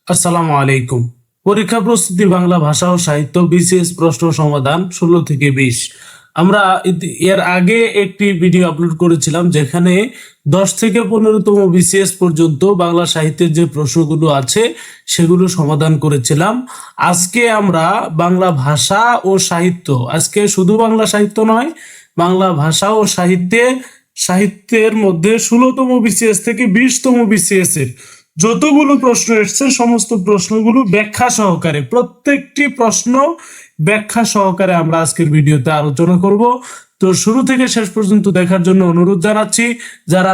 আসসালামু আলাইকুম। পরীক্ষা প্রস্তুতি বাংলা ভাষা ও সাহিত্য বিসিএস প্রশ্ন সমাধান 16 থেকে 20। আমরা এর আগে একটি ভিডিও আপলোড করেছিলাম যেখানে 10 থেকে 15তম বিসিএস পর্যন্ত বাংলা সাহিত্যের যে প্রশ্নগুলো আছে সেগুলো সমাধান করেছিলাম। আজকে আমরা বাংলা ভাষা ও সাহিত্য, আজকে শুধু বাংলা সাহিত্য নয়, বাংলা ভাষা ও সাহিত্যের মধ্যে 16তম বিসিএস থেকে 20তম বিসিএস এর যতগুলো প্রশ্ন এসছে সমস্ত প্রশ্নগুলো ব্যাখ্যা সহকারে, প্রত্যেকটি প্রশ্ন ব্যাখ্যা সহকারে আমরা আজকের ভিডিওতে আলোচনা করব। তো শুরু থেকে শেষ পর্যন্ত দেখার জন্য অনুরোধ জানাচ্ছি। যারা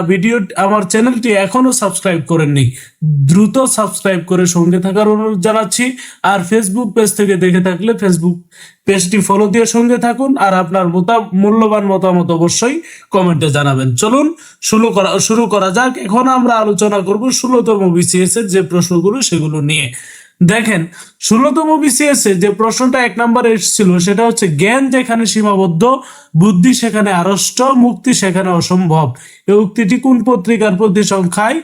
আমার চ্যানেলটি এখনো সাবস্ক্রাইব করেননি, দ্রুত সাবস্ক্রাইব করে সঙ্গে থাকার অনুরোধ জানাচ্ছি। আর ফেসবুক পেজ থেকে দেখে থাকলে ফেসবুক পেজটি ফলো দিয়ে সঙ্গে থাকুন। আর আপনার মূল্যবান মতামত অবশ্যই কমেন্টে জানাবেন। চলুন শুরু করা যাক। এখন আমরা আলোচনা করব 16তম বিসিএস এর যে প্রশ্নগুলো সেগুলো নিয়ে। দেখেন, 16তম বিসিএস এ যে প্রশ্নটা 1 নম্বরে এসেছিল সেটা হচ্ছে, জ্ঞান যেখানে সীমাবদ্ধ, বুদ্ধি সেখানে আড়ষ্ট, মুক্তি সেখানে অসম্ভব। এই উক্তিটি কোন পত্রিকার প্রতি সংখ্যায়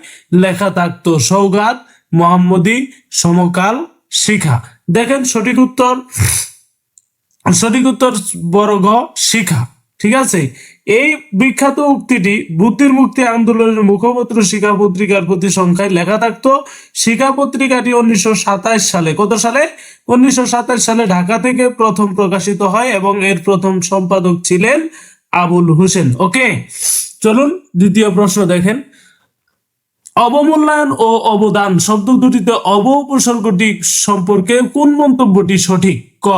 লেখা থাকতো? সৌগাত, মোহাম্মদী, সমকাল, শিখা। দেখেন, সঠিক উত্তর বড় ঘ, শিখা। ঠিক আছে। এই বিখ্যাত উক্তিটি বুদ্ধির মুক্তি আন্দোলনের মুখপত্র শিখা পত্রিকার প্রতি সংখ্যায় লেখা থাকতো। শিখা পত্রিকাটি 1927 সালে, কত সালে? 1927 সালে ঢাকা থেকে প্রথম প্রকাশিত হয় এবং এর প্রথম সম্পাদক ছিলেন আবুল হোসেন। ওকে, চলুন দ্বিতীয় প্রশ্ন দেখেন। অবমূল্যায়ন ও অবদান শব্দ দুটিতে অব উপসর্গটি সম্পর্কে কোন মন্তব্যটি সঠিক? ক,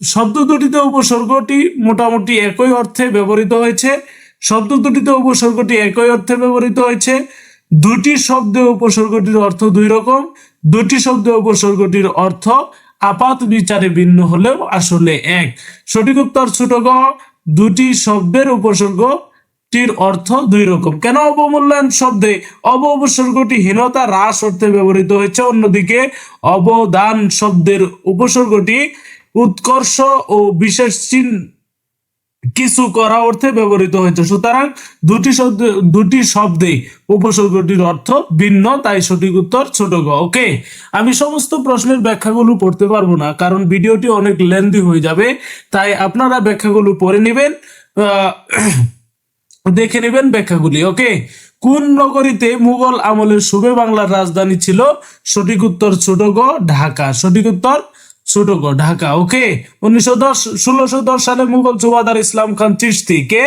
শব্দ দুটিতে উপসর্গটি মোটামুটি একই অর্থে ব্যবহৃত হয়েছে। দুটি শব্দে উপসর্গটির অর্থ দুই রকম। দুটি শব্দে উপসর্গটির অর্থ আপাত বিচারে ভিন্ন হলেও আসলে এক। সঠিক উত্তর ছোট গ, দুটি শব্দের উপসর্গটির অর্থ দুই রকম। কেন অবমূল্যায়ন শব্দে অব উপসর্গটি হীনতা হ্রাস অর্থে ব্যবহৃত হয়েছে, অন্যদিকে অবদান শব্দের উপসর্গটি উৎকর্ষ ও বিশেষ কিছু করা অর্থে ব্যবহৃত হয়েছে। সুতরাং দুটি শব্দে উপসর্গটির অর্থ ভিন্ন, তাই সঠিক উত্তর ছোট গ। ওকে, আমি সমস্ত প্রশ্নের ব্যাখ্যাগুলো পড়তে পারবো না কারণ ভিডিওটি অনেক লেন্দি হয়ে যাবে, তাই আপনারা ব্যাখ্যাগুলো পড়ে নেবেন, দেখে নেবেন ব্যাখ্যাগুলি। ওকে, কোন নগরীতে মুঘল আমলের শুভে বাংলার রাজধানী ছিল? সঠিক উত্তর ছোট গ, ঢাকা। সঠিক উত্তর ছোট গ, ঢাকা। ওকে, 1610 সালে মুঘল সুবাদার ইসলাম খান চিশতি, কে?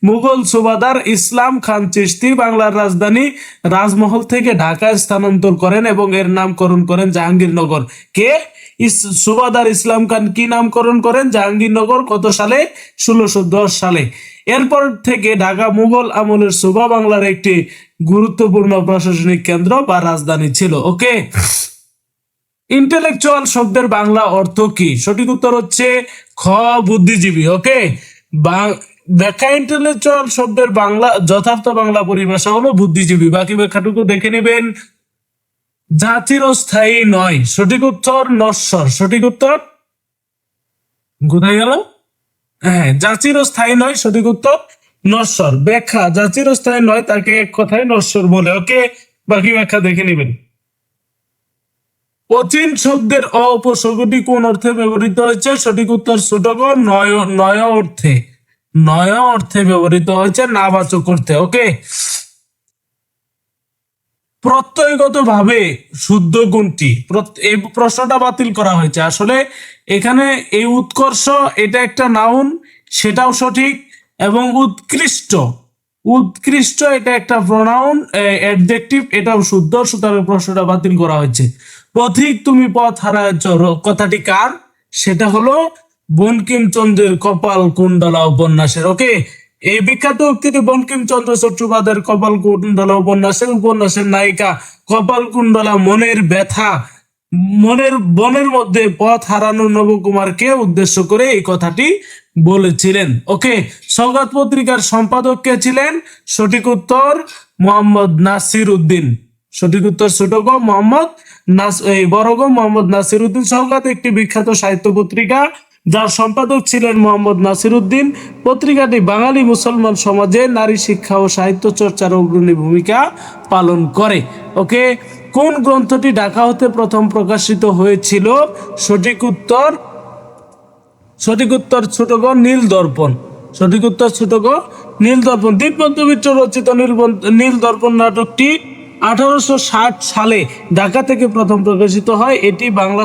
মুঘল সুবাদার ইসলাম খান চিশতি বাংলার রাজধানী রাজমহল থেকে ঢাকায় স্থানান্তর করেন এবং এর নামকরণ করেন জাহাঙ্গীরনগর। কে? সুবাদার ইসলাম খান কি নামকরণ করেন? জাহাঙ্গীরনগর। কত সালে? 1610 সালে। এরপর থেকে ঢাকা মুঘল আমলের সুবা বাংলার একটি গুরুত্বপূর্ণ প্রশাসনিক কেন্দ্র বা রাজধানী ছিল। ওকে, ইন্টেলেকচুয়াল শব্দের বাংলা অর্থ কি? সঠিক উত্তর হচ্ছে খ, বুদ্ধিজীবী। ওকে, ব্যাখ্যা, ইন্টেলেকচুয়াল শব্দের বাংলা যথার্থ বাংলা পরিভাষা হলো বুদ্ধিজীবী। বাকি ব্যাখ্যাটুকু দেখে নেবেন। যা চিরস্থায়ী নয়, সঠিক উত্তর নশ্বর। সঠিক উত্তর কোথায় গেল? হ্যাঁ, যা চিরস্থায়ী নয়, সঠিক উত্তর নশ্বর। ব্যাখ্যা, যা চিরস্থায়ী নয় তাকে এক কথায় নশ্বর বলে। ওকে, বাকি ব্যাখ্যা দেখে নেবেন। অচিন শব্দের অ উপসর্গটি কোন অর্থে ব্যবহৃত হয়েছে? সঠিক উত্তর ছোট গ, নয় অর্থে ব্যবহৃত হয়েছে, নাবাচক অর্থে। ওকে, প্রত্যয়গত ভাবে শুদ্ধ কোনটি? এই প্রশ্নটা বাতিল করা হয়েছে। আসলে এখানে এই উৎকর্ষ, এটা একটা নাউন, সেটাও সঠিক, এবং উৎকৃষ্ট এটা একটা প্রোনাউন, অ্যাডজেক্টিভ, এটাও শুদ্ধ। সুতরাং প্রশ্নটা বাতিল করা হয়েছে। পথিক তুমি পথ হারাচ্ছ কথাটি কার? সেটা হলো বঙ্কিমচন্দ্রের কপাল কুণ্ডলা উপন্যাসের। ওকে, এই বিখ্যাত উক্তিটি বঙ্কিমচন্দ্র চট্টোপাধ্যায়ের কপাল কুণ্ডলা উপন্যাসের নায়িকা কপাল কুণ্ডলা মনের ব্যথা, বনের মধ্যে পথ হারানো নবকুমারকে উদ্দেশ্য করে এই কথাটি বলেছিলেন। ওকে, সওগাত পত্রিকার সম্পাদক কে ছিলেন? সঠিক উত্তর মোহাম্মদ নাসির উদ্দিন। সঠিক উত্তর ছোট গ, মোহাম্মদ নাসির উদ্দিন। সওগাত একটি বিখ্যাত সাহিত্য পত্রিকা যার সম্পাদক ছিলেন মোহাম্মদ নাসির উদ্দিন। পত্রিকাটি বাঙালি মুসলমান সমাজে নারী শিক্ষা ও সাহিত্য চর্চার অগ্রণী ভূমিকা পালন করে। ওকে, কোন গ্রন্থটি ঢাকা হতে প্রথম প্রকাশিত হয়েছিল? সঠিক উত্তর ছোট গ নীল দর্পণ। সঠিক উত্তর ছোট গ নীল দর্পণ। দীনবন্ধু মিত্র রচিত নীল দর্পণ নাটকটি 1860 সালে ঢাকা থেকে প্রথম প্রকাশিত হয়। এটি বাংলা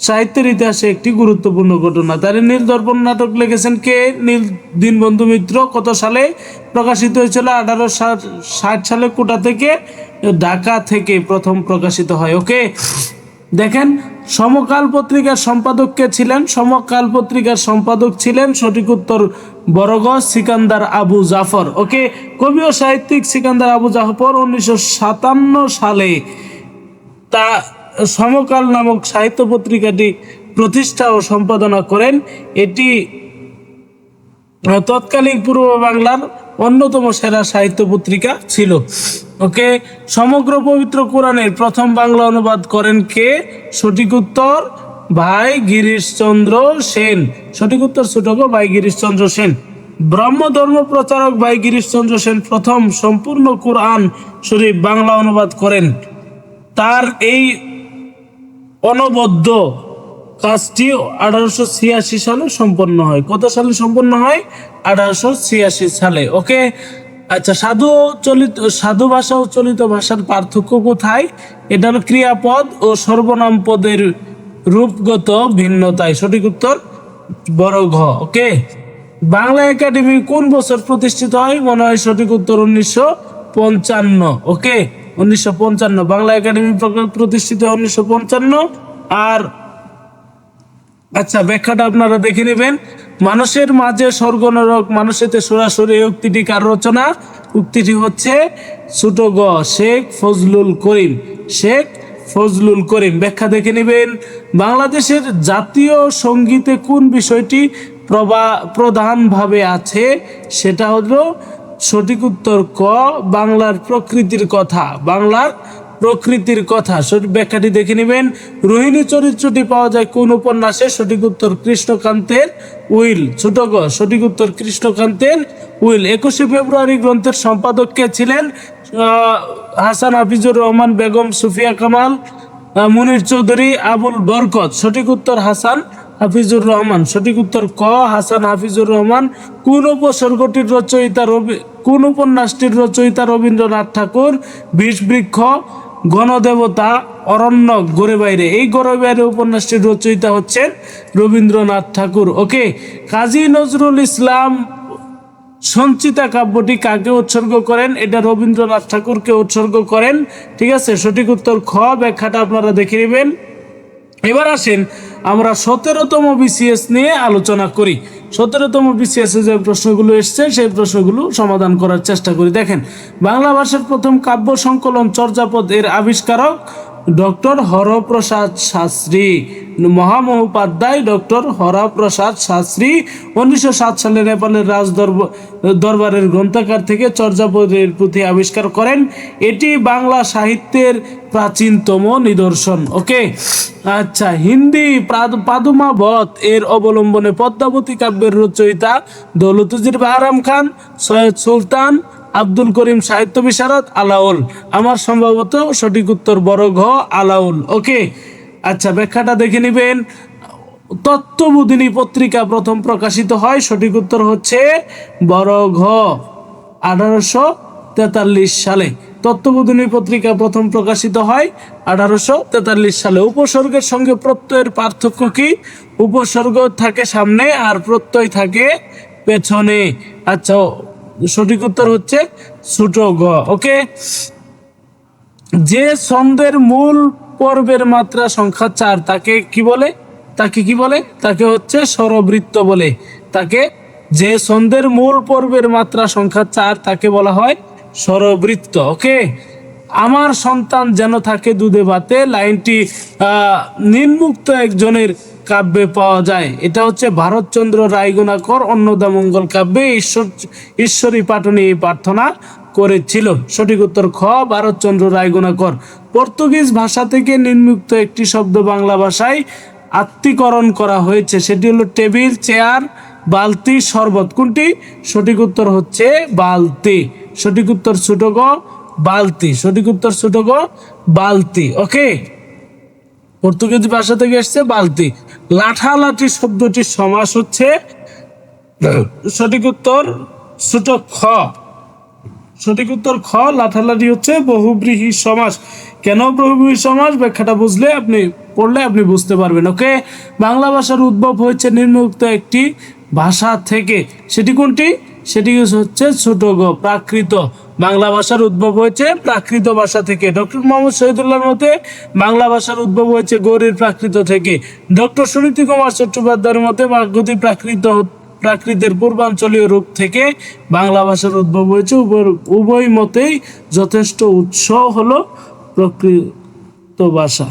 সাহিত্যের ইতিহাসে একটি গুরুত্বপূর্ণ ঘটনা। তার নীল দর্পণ নাটক লিখেছেন কে? দীনবন্ধু মিত্র। কত সালে প্রকাশিত হয়েছিল? 1860 সালে। কোটা থেকে? ঢাকা থেকে প্রথম প্রকাশিত হয়। ওকে, দেখেন সমকাল পত্রিকার সম্পাদক কে ছিলেন? সমকাল পত্রিকার সম্পাদক ছিলেন সঠিক উত্তর বরগ সিকান্দার আবু জাফর। ওকে, কবি ও সাহিত্যিক সিকান্দার আবু জাফর 1957 সালে তা সমকাল নামক সাহিত্য পত্রিকাটি প্রতিষ্ঠা ও সম্পাদনা করেন। এটি তৎকালীন পূর্ব বাংলার অন্যতম সেরা সাহিত্য পত্রিকা ছিল। ওকে, সমগ্র পবিত্র কোরআনের প্রথম বাংলা অনুবাদ করেন কে? সঠিক উত্তর ভাই গিরিশচন্দ্র সেন। সঠিক উত্তর ছোট গ ভাই গিরিশচন্দ্র সেন। ব্রহ্ম ধর্ম প্রচারক ভাই গিরিশচন্দ্র সেন প্রথম সম্পূর্ণ কোরআন শরীফ বাংলা অনুবাদ করেন। তার এই অনবদ্য কাজটি 1886 সালে সম্পন্ন হয়। কত সালে সম্পন্ন হয়? 1886 সালে। ওকে, আচ্ছা, সাধু ভাষা ও চলিত ভাষার পার্থক্য কোথায়? এটা হলো ক্রিয়াপদ ও সর্বনাম পদের রূপগত ভিন্নতায়। সঠিক উত্তর বড় ঘ। ওকে, বাংলা একাডেমি কোন বছর প্রতিষ্ঠিত হয়? মনে হয় সঠিক উত্তর 1955। ওকে, 1955 বাংলা একাডেমি প্রতিষ্ঠিত 1955। আর আচ্ছা, ব্যাখ্যাটা আপনারা দেখে নেবেন। মানুষের মাঝে স্বর্গ নরক মানুষেতে সরাসরি এই উক্তিটি কার রচনা? উক্তিটি হচ্ছে ছোট গ শেখ ফজলুল করিম। শেখ ফজলুল করিম। ব্যাখ্যা দেখে নেবেন। বাংলাদেশের জাতীয় সঙ্গীতে কোন বিষয়টি প্রধানভাবে আছে? সেটা হলো সঠিক উত্তর ক বাংলার প্রকৃতির কথা। বাংলার প্রকৃতির কথা। সঠিক ব্যাখ্যাটি দেখে নেবেন। রোহিণী চরিত্রটি পাওয়া যায় কোন উপন্যাসে? সঠিক উত্তর কৃষ্ণকান্তের উইল। ছোট গ সঠিক উত্তর কৃষ্ণকান্তের উইল। 21শে ফেব্রুয়ারি গ্রন্থের সম্পাদক কে ছিলেন? হাসান হাফিজুর রহমান, বেগম সুফিয়া কামাল, মুনির চৌধুরী, আবুল বরকত। সঠিক উত্তর হাসান হাফিজুর রহমান। সঠিক উত্তর ক হাসান হাফিজুর রহমান। কোন উপন্যাসটির রচয়িতা রবীন্দ্রনাথ ঠাকুর? বিষবৃক্ষ, গণদেবতা, অরণ্যক, ঘরে বাইরে। এই ঘরে বাইরে উপন্যাসটির রচয়িতা হচ্ছেন রবীন্দ্রনাথ ঠাকুর। ওকে, কাজী নজরুল ইসলাম সঞ্চিতা কাব্যটি কাকে উৎসর্গ করেন? এটা রবীন্দ্রনাথ ঠাকুরকে উৎসর্গ করেন। ঠিক আছে, সঠিক উত্তর খ। ব্যাখ্যাটা আপনারা দেখে নেবেন। এবার আসেন আমরা 17তম বিসিএস নিয়ে আলোচনা করি। 17তম বিসিএস যে প্রশ্নগুলো এসছে সেই প্রশ্নগুলো সমাধান করার চেষ্টা করি। দেখেন, বাংলা ভাষার প্রথম কাব্য সংকলন চর্যাপদ এর আবিষ্কারক ডক্টর হরপ্রসাদ শাস্ত্রী। মহামহোপাধ্যায় ডক্টর হরপ্রসাদ শাস্ত্রী 1907 সালে নেপালের দরবারের গ্রন্থাগার থেকে চর্যাপদের পুঁথি আবিষ্কার করেন। এটি বাংলা সাহিত্যের প্রাচীনতম নিদর্শন। ওকে, আচ্ছা, হিন্দি পাদুমাবত এর অবলম্বনে পদ্মাবতী কাব্যের রচয়িতা দৌলতুজির বাহরাম খান, সৈয়দ সুলতান, আব্দুল করিম সাহিত্য বিশারদ, আলাউল। আমার সম্ভবত সঠিক উত্তর বড় ঘ আলাউল। ওকে, আচ্ছা, ব্যাখ্যাটা দেখে নেবেন। তত্ত্ববোধিনী পত্রিকা প্রথম প্রকাশিত হয়। সঠিক উত্তর হচ্ছে বড় ঘ 1843 সালে। তত্ত্ববোধিনী পত্রিকা প্রথম প্রকাশিত হয় 1843 সালে। উপসর্গের সঙ্গে প্রত্যয়ের পার্থক্য কি? উপসর্গ থাকে সামনে আর প্রত্যয় থাকে পেছনে। আচ্ছা, সঠিক উত্তর হচ্ছে ছোট গ। ওকে, যে ছন্দের মূল পর্বের মাত্রা সংখ্যা 4 তাকে কি বলে? তাকে হচ্ছে স্বরবৃত্ত বলে। যে ছন্দের মূল পর্বের মাত্রা সংখ্যা 4 তাকে বলা হয় স্বরবৃত্ত। ওকে, আমার সন্তান যেন থাকে দুধে ভাতে লাইনটি নিম্মুক্ত একজনের কাব্যে পাওয়া যায়। এটা হচ্ছে ভারতচন্দ্র রায়গুণাকর অন্নদামঙ্গল কাব্যে ঈশ্বরী পাটনি এই প্রার্থনা করেছিল। সঠিক উত্তর খ ভারতচন্দ্র রায়গুণাকর। পর্তুগিজ ভাষা থেকে নিম্মুক্ত একটি শব্দ বাংলা ভাষায় আত্মীকরণ করা হয়েছে। সেটি হলো টেবিল, চেয়ার, বালতি, শরবত। কোনটি? সঠিক উত্তর হচ্ছে বালতি। সঠিক উত্তর ছোট গ বালতি। সঠিক উত্তর ছোট গ বালতি। ওকে, পর্তুগিজ ভাষা থেকে এসছে বালতি। লাঠালাঠি শব্দটির সমাস হচ্ছে, সঠিক উত্তর ছোট খ। সঠিক উত্তর খ, লাঠালাঠি হচ্ছে বহুব্রীহি সমাস। কেন বহুব্রীহি সমাস, ব্যাখ্যাটা বুঝলে আপনি পড়লে আপনি বুঝতে পারবেন। ওকে, বাংলা ভাষার উদ্ভব হয়েছে নিম্নোক্ত একটি ভাষা থেকে। সেটি কোনটি? সেটি হচ্ছে ছোট গ প্রাকৃত। বাংলা ভাষার উদ্ভব হয়েছে প্রাকৃত ভাষা থেকে। ডক্টর মোহাম্মদ শহীদুল্লাহর মতে বাংলা ভাষার উদ্ভব হয়েছে গৌড়ের প্রাকৃত থেকে। ডক্টর সুনীতি কুমার চট্টোপাধ্যায়ের মতে বাগধি প্রাকৃতের পূর্বাঞ্চলীয় রূপ থেকে বাংলা ভাষার উদ্ভব হয়েছে। উভয় মতেই যথেষ্ট উৎস হলো প্রকৃত ভাষা।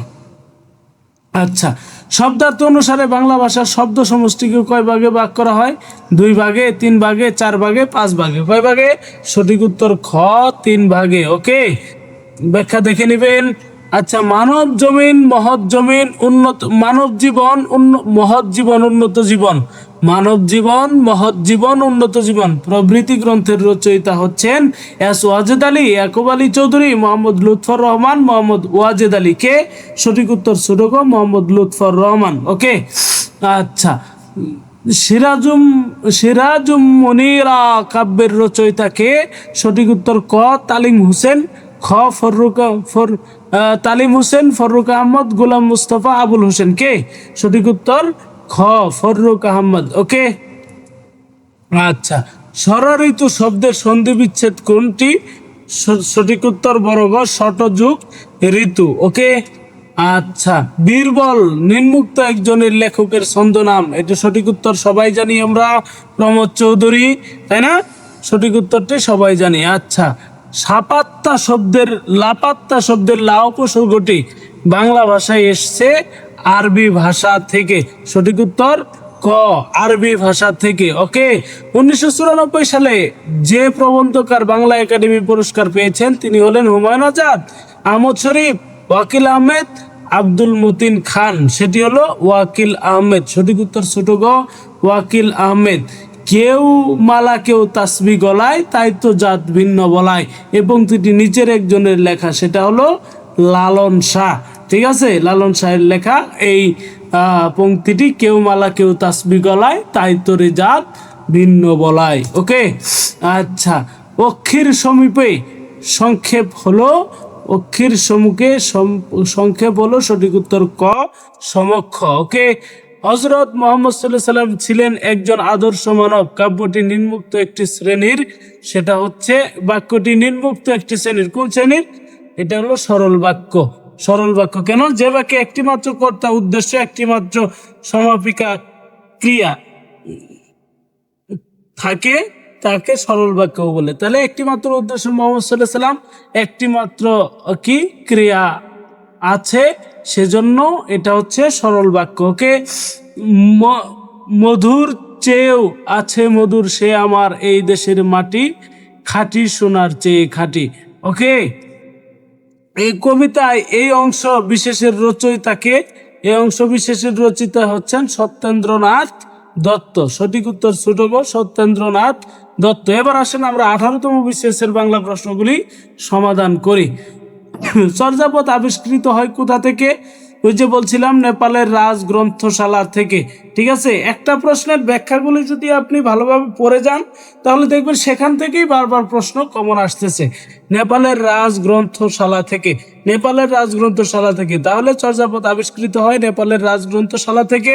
আচ্ছা, শব্দার্থ অনুসারে বাংলা ভাষার শব্দ সমষ্টিকে কয় ভাগে ভাগ করা হয়? 2 ভাগে, 3 ভাগে, 4 ভাগে, 5 ভাগে। কয় ভাগে? সঠিক উত্তর খ, 3 ভাগে। ওকে, ব্যাখ্যা দেখে নেবেন। আচ্ছা, মানব জমিন, মহৎ জমিন, উন্নত মানব জীবন, মহৎ জীবন, উন্নত জীবন, মানব জীবন, মহৎ জীবন, উন্নত জীবন প্রভৃতি গ্রন্থের রচয়িতা হচ্ছেন এস ওয়াজেদ আলী, ইয়াকুব আলী চৌধুরী, মোহাম্মদ লুৎফর রহমান, মোহাম্মদ ওয়াজেদ আলী। কে? সঠিক উত্তর ছোট গ মোহাম্মদ লুৎফর রহমান। ওকে, আচ্ছা, সিরাজুম মুনিরা কাব্যের রচয়িতা কে? সঠিক উত্তর ক, তালিম হোসেন। খ, তালিম হোসেন, ফররুক আহমদ, গোলাম মুস্তফা, আবুল হোসেন। কে? সঠিক উত্তর খ, ফররুক আহমদ। ওকে, আচ্ছা, ষড়ঋতু শব্দের সন্ধি বিচ্ছেদ কোনটি? সঠিক উত্তর বর্গ শতযুগ ঋতু। ওকে, আচ্ছা, বীরবল নিম্নোক্ত একজনের লেখকের ছন্দ নাম। এটা সঠিক উত্তর সবাই জানি আমরা, প্রমোদ চৌধুরী, তাই না? সঠিক উত্তরটি সবাই জানি। আচ্ছা, লাপাত্তা শব্দের লা উপসর্গটি বাংলা ভাষায় এসছে আরবি ভাষা থেকে। সঠিক উত্তর ক, আরবি ভাষা থেকে। ওকে, 1994 সালে যে প্রবন্ধকার বাংলা একাডেমি পুরস্কার পেয়েছেন তিনি হলেন হুমায়ুন আজাদ, আহমদ শরীফ, ওয়াকিল আহমেদ, আব্দুল মতিন খান। সেটি হলো ওয়াকিল আহমেদ। সঠিক উত্তর ছোট গ ওয়াকিল আহমেদ। কেউ মালা কেউ তাসবি গলায়, তাই তো জাত ভিন্ন বলায়। এবং দুটি নিচের একজনের লেখা, সেটা হলো লালন শাহ। ঠিক আছে, লালন শাহের লেখা এই পংক্তিটি, কেউ মালা কেউ তাসবি গলায়, তাই তোরে জাত ভিন্ন বলায়। ওকে, আচ্ছা, অক্ষির সমীপে সংক্ষেপ হলো, অক্ষির সম্মুখে সংক্ষেপ হলো, সঠিক উত্তর ক, সমক্ষ। ওকে, হযরত মুহাম্মদ সাল্লাল্লাহু আলাইহি সাল্লাম ছিলেন একজন আদর্শ মানব। কাব্যটি নিম্নোক্ত একটি শ্রেণীর, সেটা হচ্ছে বাক্যটি নিম্নোক্ত একটি শ্রেণীর। কোন শ্রেণীর? এটা হলো সরল বাক্য। সরল বাক্য কেন? যে বাক্যে একটি মাত্র কর্তা, উদ্দেশ্য, একটি মাত্র সমাপিকা ক্রিয়া থাকে তাকে সরল বাক্য বলে। তাহলে একটি মাত্র উদ্দেশ্য মুহাম্মদ সাল্লাল্লাহু আলাইহি সাল্লাম, একটি মাত্র কি ক্রিয়া আছে, সেজন্য এটা হচ্ছে সরল বাক্য। ওকে, মধুর চেয়েও আছে মধুর সে আমার এই দেশের মাটি, খাঁটি সোনার চেয়ে খাঁটি। ওকে, এই কবিতায় এই অংশ বিশেষের রচয়িতাকে? এই অংশ বিশেষের রচয়িতা হচ্ছেন সত্যেন্দ্রনাথ দত্ত। সঠিক উত্তর ছোট গ সত্যেন্দ্রনাথ দত্ত। এবার আসেন আমরা 18তম বিশেষের বাংলা প্রশ্নগুলি সমাধান করি। চর্যাপদ আবিষ্কৃত হয় কোথা থেকে? ওই যে বলছিলাম, নেপালের রাজগ্রন্থশালা থেকে। ঠিক আছে, একটা প্রশ্নের ব্যাখ্যাগুলি যদি আপনি ভালোভাবে পড়ে যান তাহলে দেখবেন সেখান থেকেই বারবার প্রশ্ন কমন আসতেছে। নেপালের রাজগ্রন্থশালা থেকে, নেপালের রাজগ্রন্থশালা থেকে। তাহলে চর্যাপদ আবিষ্কৃত হয় নেপালের রাজগ্রন্থশালা থেকে।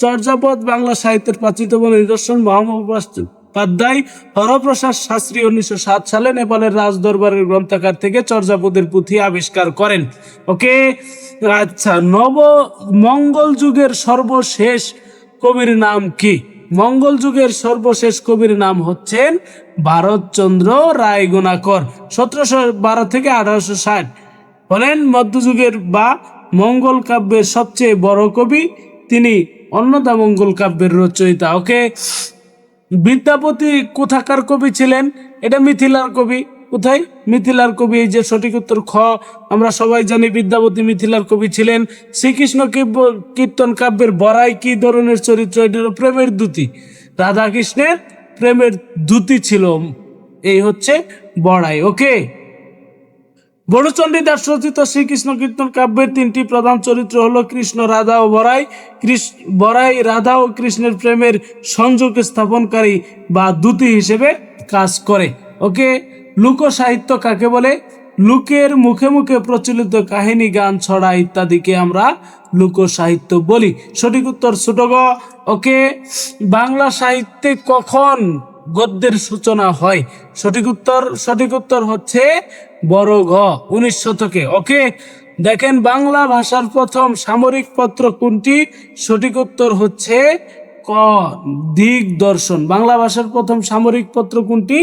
চর্যাপদ বাংলা সাহিত্যের প্রাচীনতম নিদর্শন। মহামহোপাধ্যায় হরপ্রসাদ শাস্ত্রী 1907 সালে নেপালের রাজদরবারের গ্রন্থাগার থেকে চর্যাপদের পুঁথি আবিষ্কার করেন। ওকে, আচ্ছা, মঙ্গল যুগের সর্বশেষ কবির নাম কি? মঙ্গল যুগের সর্বশেষ কবির নাম হচ্ছেন ভারতচন্দ্র রায়গুণাকর। 1712 থেকে 1860 হলেন মধ্যযুগের বা মঙ্গল কাব্যের সবচেয়ে বড় কবি। তিনি অন্নদা মঙ্গল কাব্যের রচয়িতা। ওকে, বিদ্যাপতি কোথাকার কবি ছিলেন? এটা মিথিলার কবি। কোথায়? মিথিলার কবি। এই যে সঠিক উত্তর খ, আমরা সবাই জানি বিদ্যাপতি মিথিলার কবি ছিলেন। শ্রীকৃষ্ণ কীর্তন কাব্যের বড়াই কি ধরনের চরিত্র? এটা হলো প্রেমের দূতি। রাধা কৃষ্ণের প্রেমের দূতি ছিল, এই হচ্ছে বড়াই। ওকে, বড়চণ্ডী দাস রচিত শ্রীকৃষ্ণ কীর্তন কাব্যের তিনটি প্রধান চরিত্র হলো কৃষ্ণ, রাধা ও বরাই। বরাই রাধা ও কৃষ্ণের প্রেমের সংযোগ স্থাপনকারী বা দূতী হিসেবে কাজ করে। ওকে, লোক সাহিত্য কাকে বলে? লোকের মুখে মুখে প্রচলিত কাহিনী, গান, ছড়া ইত্যাদিকে আমরা লোক সাহিত্য বলি। সঠিক উত্তর ছোট গ। ওকে, বাংলা সাহিত্যে কখন গদ্যের সূচনা হয়? সঠিক উত্তর হচ্ছে বড় ঘ, 19 শতকে। ওকে, দেখেন বাংলা ভাষার প্রথম সামরিক পত্র কোনটি? সঠিক উত্তর হচ্ছে ক, দিগদর্শন। বাংলা ভাষার প্রথম সামরিক পত্র কোনটি?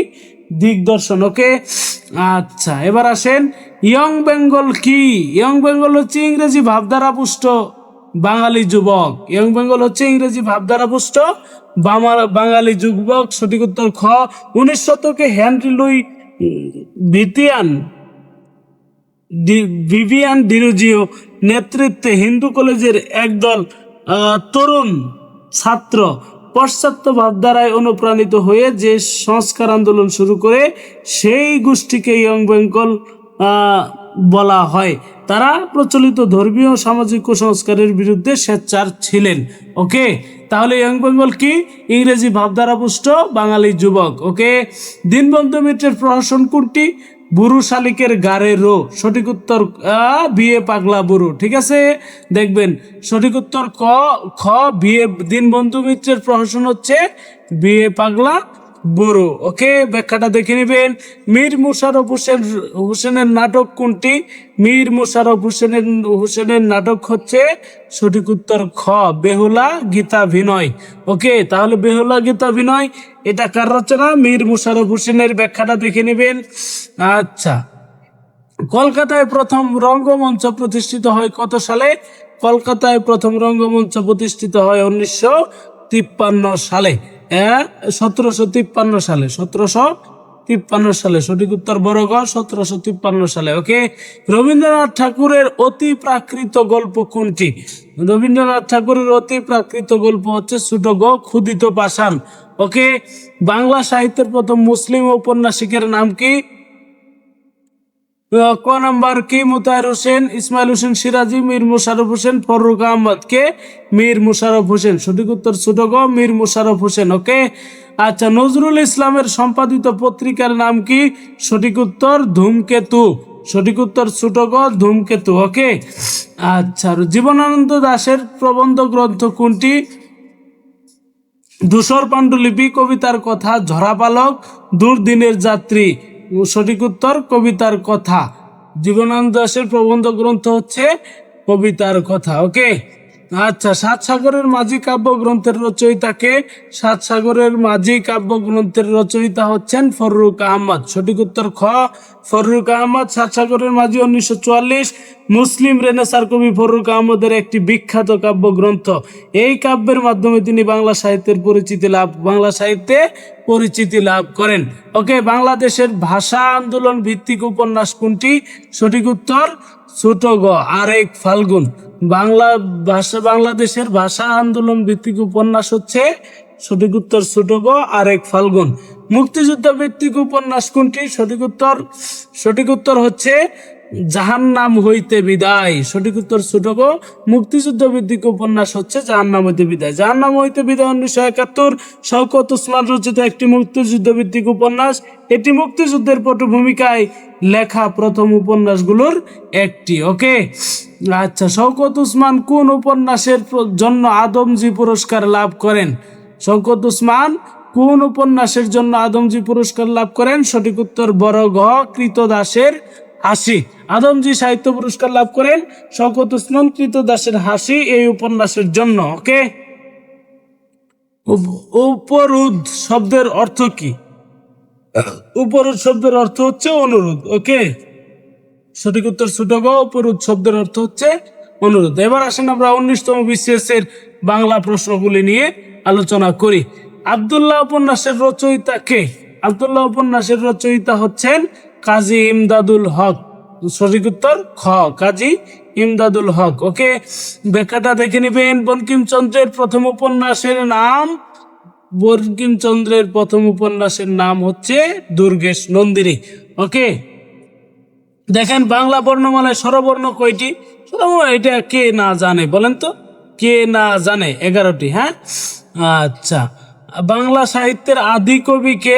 দিগদর্শন। ওকে, আচ্ছা এবার আসেন, ইয়ং বেঙ্গল কি? ইয়ং বেঙ্গল হচ্ছে ইংরেজি ভাবধারা পুষ্ট বাঙালি যুবক। ইয়ং বেঙ্গল হচ্ছে ইংরেজি ভাবধারা পুষ্ট বাঙালি যুবক। সঠিক উত্তর খ। 19 শতকে হেনরি লুই ভিভিয়ান ডিরোজিও নেতৃত্বে হিন্দু কলেজের একদল তরুণ ছাত্র পাশ্চাত্য ভাবধারায় অনুপ্রাণিত হয়ে যে সংস্কার আন্দোলন শুরু করে, সেই গোষ্ঠীকে ইয়ং বেঙ্গল বলা হয়। তারা প্রচলিত ধর্মীয় ও সামাজিক কুসংস্কারের বিরুদ্ধে সোচ্চার ছিলেন। ওকে, তাহলে ইয়ং বেঙ্গল কি? ইংরেজি ভাবধারাপুষ্ট বাঙালি যুবক। ওকে, দীনবন্ধু মিত্রের প্রহসন কোনটি? বুড়ো শালিকের গাড়ে রো। সঠিক উত্তর বিয়ে পাগলা বুড়ো। ঠিক আছে, দেখবেন সঠিক উত্তর খ, বিয়ে। দীনবন্ধু মিত্রের প্রহসন হচ্ছে বিয়ে পাগলা বুড়ো। ওকে, ব্যাখ্যাটা দেখে নেবেন। মীর মোশাররফ হোসেনের নাটক কোনটি? মীর মোশাররফ হোসেনের নাটক হচ্ছে সঠিক উত্তর খ, বেহুলা গীতা বিনয়। ওকে, তাহলে বেহুলা গীতা বিনয় এটা কার রচনা? মীর মোশাররফ হোসেনের। ব্যাখ্যাটা দেখে নেবেন। আচ্ছা, কলকাতায় প্রথম রঙ্গমঞ্চ প্রতিষ্ঠিত হয় কত সালে? কলকাতায় প্রথম রঙ্গমঞ্চ প্রতিষ্ঠিত হয় 1953 সালে। 1753 সালে। 1753 সালে। সঠিক উত্তর বড় গ, 1753 সালে। ওকে, রবীন্দ্রনাথ ঠাকুরের অতি প্রাকৃত গল্প কোনটি? রবীন্দ্রনাথ ঠাকুরের অতি প্রাকৃত গল্প হচ্ছে ছোট গ, ক্ষুদিত পাষাণ। ওকে, বাংলা সাহিত্যের প্রথম মুসলিম ঔপন্যাসিকের নাম কি? ক নাম্বার কি? মোতাহার হোসেন, ইসমাইল হোসেন সিরাজি, মীর মোশাররফ হোসেন, ফররুখ আহমদ। কে? মীর মোশাররফ হোসেন। সঠিক উত্তর ছোট গ, মীর মোশাররফ হোসেন। ওকে, আচ্ছা, নজরুল ইসলামের সম্পাদিত পত্রিকার নাম কি? সঠিক উত্তর ধূমকেতু। সঠিক উত্তর ছোট গ, ধূমকেতু। ওকে, আচ্ছা, জীবনানন্দ দাশের প্রবন্ধ গ্রন্থ কোনটি? ধূসর পাণ্ডুলিপি, কবিতার কথা, ঝরাপালক, দুর্দিনের যাত্রী। সঠিক উত্তর কবিতার কথা। জীবনানন্দ দাশের প্রবন্ধ গ্রন্থ হচ্ছে কবিতার কথা। ওকে, আচ্ছা, সাত সাগরের মাঝি কাব্যগ্রন্থের রচয়িতাকে? সাত সাগরের মাঝি কাব্যগ্রন্থের রচয়িতা হচ্ছেন ফররুখ আহমদ। সঠিক উত্তর খ, ফররুখ আহমদ। সাত সাগরের মাঝি 1944 মুসলিম রেনেসার কবি ফররুখ আহমদের একটি বিখ্যাত কাব্যগ্রন্থ। এই কাব্যের মাধ্যমে তিনি বাংলা সাহিত্যে পরিচিতি লাভ করেন। ওকে, বাংলাদেশের ভাষা আন্দোলন ভিত্তিক উপন্যাস কোনটি? সঠিক উত্তর ছোট গ, আরেক ফাল্গুন। বাংলাদেশের ভাষা আন্দোলন ভিত্তিক উপন্যাস হচ্ছে সঠিক উত্তর ছোট গ, আরেক ফাল্গুন। মুক্তিযুদ্ধ ভিত্তিক উপন্যাস কোনটি? সঠিক উত্তর হচ্ছে জাহান্নাম হইতে বিদায়। সঠিক উত্তর ছোট গ। মুক্তিযুদ্ধ ভিত্তিক উপন্যাস হচ্ছে জাহান্নাম হইতে বিদায়। জাহান্নাম হইতে বিদায় 1971 শওকত ওসমান রচিত একটি মুক্তিযুদ্ধ ভিত্তিক উপন্যাস। এটি মুক্তিযুদ্ধের পটভূমিকায় লেখা প্রথম উপন্যাসগুলোর একটি। ওকে, আচ্ছা, শওকত ওসমান কোন উপন্যাসের জন্য আদমজী পুরস্কার লাভ করেন? শওকত ওসমান কোন উপন্যাসের জন্য আদমজী পুরস্কার লাভ করেন? সঠিক উত্তর বড় ঘ, কৃতদাসের হাসি। আদমজী সাহিত্য পুরস্কার লাভ করেন শওকত ওসমান কৃতদাসের হাসি এই উপন্যাসের জন্য। ওকে, উপরোধ শব্দের অর্থ কি? উপরোধ শব্দের অর্থ হচ্ছে অনুরোধ। ওকে, সঠিক উত্তর ছোট গ, উপরোধ শব্দের অর্থ হচ্ছে অনুরোধ। এবার আসেন আমরা 19তম BCS এর বাংলা প্রশ্নগুলি নিয়ে আলোচনা করি। আব্দুল্লাহ উপন্যাসের রচয়িতা কে? আব্দুল্লাহ উপন্যাসের রচয়িতা হচ্ছেন কাজী ইমদাদুল হক। সঠিক উত্তর খ, কাজী ইমদাদুল হক। ওকে, ব্যাখ্যাটা দেখে নেবেন। বঙ্কিমচন্দ্রের প্রথম উপন্যাসের নাম হচ্ছে দুর্গেশ নন্দিনী। ওকে, দেখেন বাংলা বর্ণমালায় স্বরবর্ণ কয়টি? স্বরবর্ণ এটা কে না জানে বলেন তো, কে না জানে? 11টি। হ্যাঁ, আচ্ছা। বাংলা সাহিত্যের আদি কবি কে?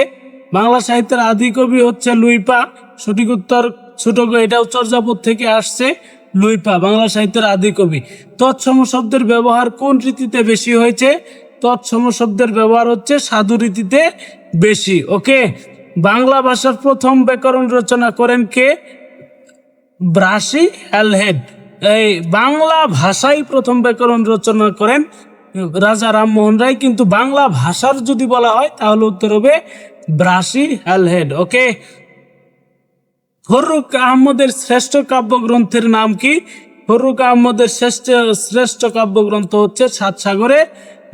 বাংলা সাহিত্যের আদি কবি হচ্ছে লুইপা। সঠিক উত্তর ছোট গ, এটাও চর্যাপদ থেকে আসছে। লুইপা বাংলা সাহিত্যের আদি কবি। তৎসম শব্দের ব্যবহার কোন রীতিতে বেশি হয়েছে? তৎসম শব্দের ব্যবহার হচ্ছে সাধু রীতিতে বেশি। ওকে, বাংলা ভাষার প্রথম ব্যাকরণ রচনা করেন কে? Brassey Halhed. এই বাংলা ভাষাই প্রথম ব্যাকরণ রচনা করেন রাজা রামমোহন রায়, কিন্তু বাংলা ভাষার যদি বলা হয় তাহলে উত্তর হবে ব্রাসি হ্যালহেড। ওকে, ফররুখ আহমদের শ্রেষ্ঠ কাব্যগ্রন্থের নাম কি? ফররুখ আহমদের শ্রেষ্ঠ কাব্যগ্রন্থ হচ্ছে সাত সাগরের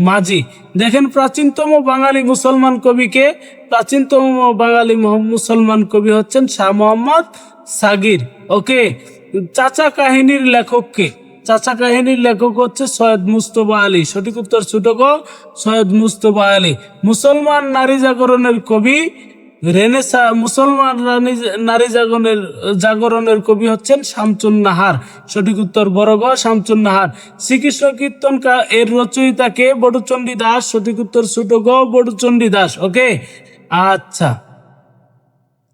মাঝি। দেখেন প্রাচীনতম বাঙালি মুসলমান কবিকে? প্রাচীনতম বাঙালি মুসলমান কবি হচ্ছেন শাহ মোহাম্মদ সাগির। ওকে, চাচা কাহিনীর লেখক কে? চাচা কাহিনীর লেখক হচ্ছে সৈয়দ মুস্তফা আলী। সঠিক উত্তর ছোট গ, সৈয়দ মুস্তফা আলী। মুসলমান নারী জাগরণের কবি মুসলমান নারী জাগরণের কবি হচ্ছেন শামসুন নাহার। সঠিক উত্তর বড় গ, শামসুন নাহার। শ্রীকৃষ্ণ কীর্তন এর রচয়িতা কে? বড়ুচণ্ডী দাস। সঠিক উত্তর ছোট গ, বড়ুচণ্ডী দাস। ওকে, আচ্ছা।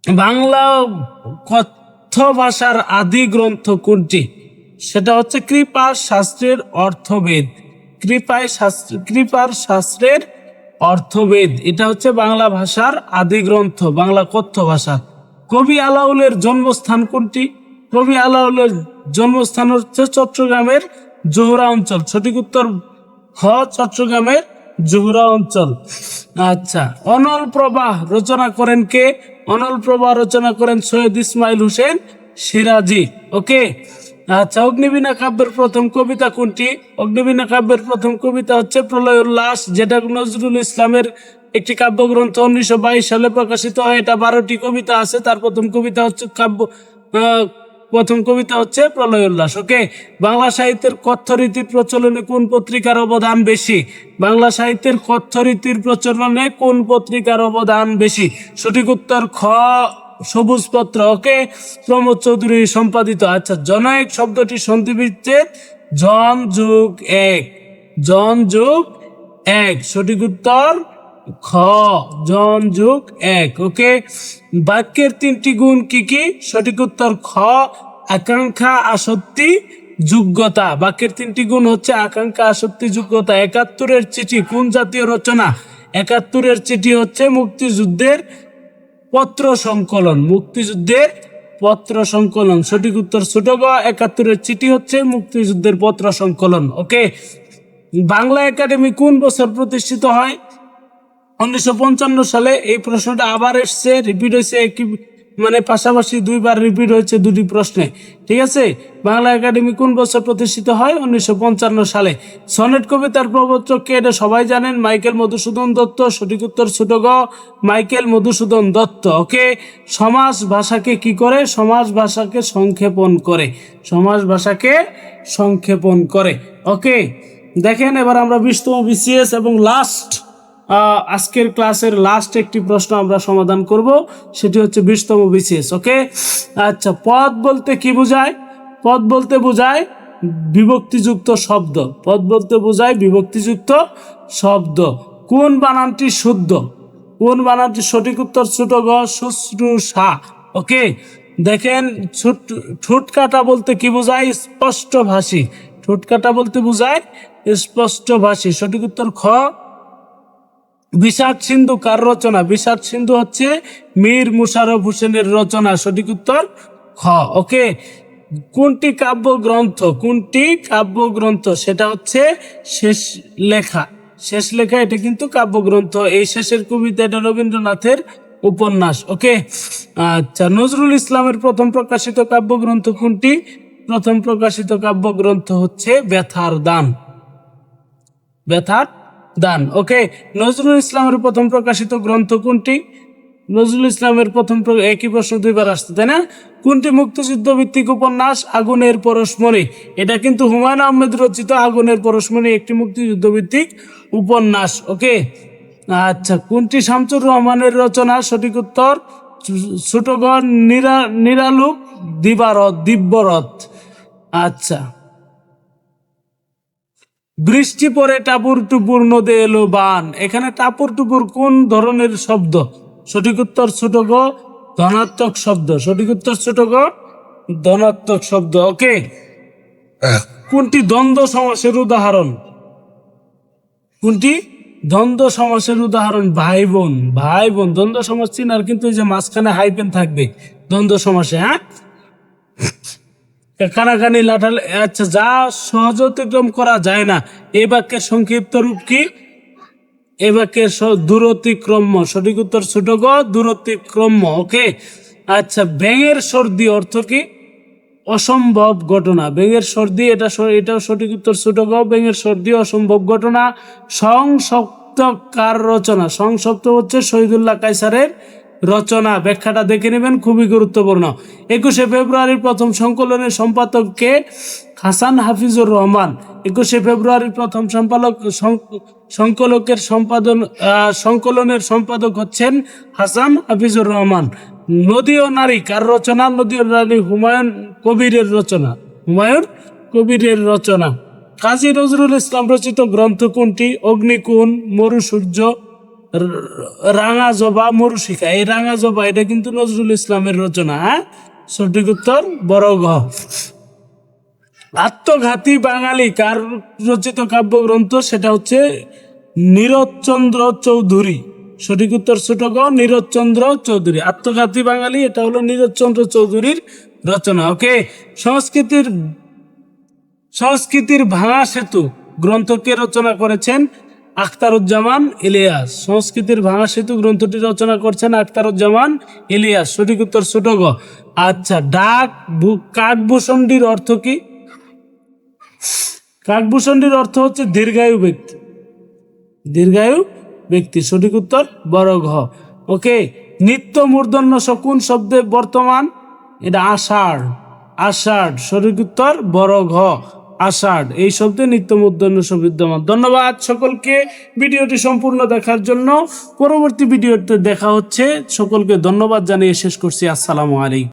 বাংলা কথ্য ভাষার আদি গ্রন্থ কোনটি? সেটা হচ্ছে কৃপার শাস্ত্রের অর্থবেদ। কৃপার শাস্ত্রের অর্থবেদ, এটা হচ্ছে বাংলা ভাষার আদি গ্রন্থ, বাংলা কথ্য ভাষা। কবি আলাউলের জন্মস্থান কোনটি? কবি আলাউলের জন্মস্থান হচ্ছে চট্টগ্রামের জোহরা অঞ্চল। সঠিক উত্তর খ, চট্টগ্রামের জোহরা অঞ্চল। আচ্ছা, অনল প্রবাহ রচনা করেন কে? অনল প্রবাহ রচনা করেন সৈয়দ ইসমাইল হোসেন সিরাজি। ওকে, আচ্ছা। অগ্নিবীণা কাব্যের প্রথম কবিতা কোনটি? অগ্নিবীণা কাব্যের প্রথম কবিতা হচ্ছে প্রলয় উল্লাস, যেটা নজরুল ইসলামের একটি কাব্যগ্রন্থ। 1922 সালে প্রকাশিত হয়। এটা 12টি কবিতা আছে, তার প্রথম কবিতা হচ্ছে প্রলয় উল্লাস। ওকে, বাংলা সাহিত্যের কথ্য রীতির প্রচলনে কোন পত্রিকার অবদান বেশি? বাংলা সাহিত্যের কথ্য রীতির প্রচলনে কোন পত্রিকার অবদান বেশি? সঠিক উত্তর খ, সবুজ পত্র। ওকে, প্রমোদ চৌধুরী সম্পাদিত। আচ্ছা, জনৈক শব্দটি সন্ধি বিচ্ছেদ জন যুগ এক। জন যুগ এক। সঠিক উত্তর খ, জন যুগ এক। ওকে, বাক্যের 3টি গুণ কি কি? সঠিক উত্তর খ, আকাঙ্ক্ষা, আসক্তি, যোগ্যতা। বাক্যের 3টি গুণ হচ্ছে আকাঙ্ক্ষা, আসক্তি, যোগ্যতা। 71-এর চিঠি কোন জাতীয় রচনা? 71-এর চিঠি হচ্ছে মুক্তিযুদ্ধের পত্র সংকলন। মুক্তিযুদ্ধের পত্র সংকলন। সঠিক উত্তর ছোট গ, 71-এর চিঠি হচ্ছে মুক্তিযুদ্ধের পত্র সংকলন। ওকে, বাংলা একাডেমি কোন বছর প্রতিষ্ঠিত হয়? 1955 সালে। এই প্রশ্নটা আবার এসছে, রিপিট হয়েছে, পাশাপাশি দুইবার রিপিট হয়েছে দুটি প্রশ্নে। ঠিক আছে, বাংলা একাডেমি কোন বছর প্রতিষ্ঠিত হয়? 1955 সালে। সনেট কবিতার প্রবর্তক কে? এটা সবাই জানেন, মাইকেল মধুসূদন দত্ত। সঠিক উত্তর ছোট গ, মাইকেল মধুসূদন দত্ত। ওকে, সমাস ভাষাকে কি করে? সমাস ভাষাকে সংক্ষেপণ করে। সমাস ভাষাকে সংক্ষেপণ করে। ওকে, দেখেন এবার আমরা 20তম বিসিএস এবং আজকের ক্লাসের লাস্ট একটি প্রশ্ন আমরা সমাধান করব, সেটি হচ্ছে 20তম বিসিএস। ওকে, আচ্ছা। পদ বলতে কি বোঝায়? পদ বলতে বোঝায় বিভক্তিযুক্ত শব্দ। পদ বলতে বোঝায় বিভক্তিযুক্ত শব্দ। কোন বানানটি শুদ্ধ? কোন বানানটি? সঠিক উত্তর ছোট গ, শুশ্রূষা। ওকে, দেখেন ঠোঁট কাটা বলতে কি বোঝায়? স্পষ্টভাষী। ঠোঁট কাটা বলতে বোঝায় স্পষ্টভাষী। সঠিক উত্তর খ, বিষাদ সিন্ধু কার রচনা? বিষাদ সিন্ধু হচ্ছে মীর মুশাররফ হোসেনের রচনা। সঠিক উত্তর খ। ওকে, কোনটি কাব্যগ্রন্থ? কোনটি কাব্যগ্রন্থ? সেটা হচ্ছে শেষ লেখা। শেষ লেখা এটা কিন্তু কাব্যগ্রন্থ। এই শেষের কবিতা, এটা রবীন্দ্রনাথের উপন্যাস। ওকে, আচ্ছা। নজরুল ইসলামের প্রথম প্রকাশিত কাব্যগ্রন্থ কোনটি? প্রথম প্রকাশিত কাব্যগ্রন্থ হচ্ছে ব্যথার দান। ব্যথার দান। ওকে, নজরুল ইসলামের প্রথম প্রকাশিত গ্রন্থ কোনটি? নজরুল ইসলামের প্রথম, একই প্রশ্ন দুইবার আসছে, তাই না? কোনটি মুক্তিযুদ্ধ ভিত্তিক উপন্যাস? আগুনের পরশমণি। এটা কিন্তু হুমায়ুন আহমেদ রচিত আগুনের পরশমণি একটি মুক্তিযুদ্ধ ভিত্তিক উপন্যাস। ওকে, আচ্ছা। কোনটি শামসুর রহমানের রচনা? সঠিক উত্তর ছোট গ নিরালোক দিব্যরথ। আচ্ছা, বৃষ্টি পরে টাপুর টুপুর নদে এলো বান। এখানে টাপুর টুপুর কোন ধরনের শব্দ? সঠিক উত্তর ছোট গ ধনাত্মক শব্দ। সঠিক উত্তর ছোট গ ধনাত্মক শব্দ। ওকে, কোনটি দ্বন্দ্ব সমাসের উদাহরণ? কোনটি দ্বন্দ্ব সমাসের উদাহরণ? ভাই বোন। ভাই বোন দ্বন্দ্ব সমাস চিনার, কিন্তু এই যে মাঝখানে হাইপেন থাকবে দ্বন্দ্ব সমাসে। হ্যাঁ, কানাকানি লাঠাল। আচ্ছা, যা সহজ অতিক্রম করা যায় না, এই বাক্যের সংক্ষিপ্ত রূপ কি? এই বাক্যের দূরতিক্রম্য। সঠিক উত্তর ছোট গ দূরতিক্রম্য। ওকে, আচ্ছা, ব্যাঙের সর্দি অর্থ কি? অসম্ভব ঘটনা। ব্যাঙের সর্দি, এটাও সঠিক উত্তর ছোট গ ব্যাঙের সর্দি অসম্ভব ঘটনা। সংসপ্ত কার রচনা? সংসপ্ত হচ্ছে শহীদুল্লাহ কায়সারের রচনা। ব্যাখ্যাটা দেখে নেবেন, খুবই গুরুত্বপূর্ণ। 21শে ফেব্রুয়ারির প্রথম সংকলনের সম্পাদক কে? হাসান হাফিজুর রহমান। 21শে ফেব্রুয়ারির প্রথম সংকলনের সম্পাদক হচ্ছেন হাসান হাফিজুর রহমান। নদী ও নারী কার রচনা? নদী ও নারী হুমায়ুন কবিরের রচনা। হুমায়ুন কবিরের রচনা। কাজী নজরুল ইসলাম রচিত গ্রন্থ কোনটি? অগ্নিকুণ, মরুসূর্য, রাঙা জবা, মরুশিখা। এই রাঙা জবা এটা কিন্তু নজরুল ইসলামের রচনা। হ্যাঁ, সঠিক উত্তর বড় ঘ। আত্মঘাতী বাঙালি কার রচিত কাব্যগ্রন্থ? সেটা হচ্ছে নীরদচন্দ্র চৌধুরী। সঠিক উত্তর ছোট গ নীরদচন্দ্র চৌধুরী। আত্মঘাতী বাঙালি এটা হলো নীরদচন্দ্র চৌধুরীর রচনা। ওকে, সংস্কৃতির ভাঙা সেতু গ্রন্থ কে রচনা করেছেন? আখতারুজ্জামান ইলিয়াস। সংস্কৃতির ভাঙা সেতু গ্রন্থটি রচনা করছেন আখতারুজ্জামান ইলিয়াস। সঠিক উত্তর ছোট গ। আচ্ছা, কাকভূষণটির অর্থ কি? কাকভূষণটির অর্থ হচ্ছে দীর্ঘায়ু ব্যক্তি। দীর্ঘায়ু ব্যক্তি। সঠিক উত্তর বড় ঘ। ওকে, নিত্য মূর্ধন্য স কোন শব্দে বর্তমান? এটা আষাঢ়। আষাঢ়। সঠিক উত্তর বড় ঘ আষাঢ়। এই শব্দে নিত্য মূর্ধন্য স বিদ্যমান। ধন্যবাদ সকলকে ভিডিওটি সম্পূর্ণ দেখার জন্য। পরবর্তী ভিডিওতে দেখা হচ্ছে। সকলকে ধন্যবাদ জানিয়ে শেষ করছি। আসসালামু আলাইকুম।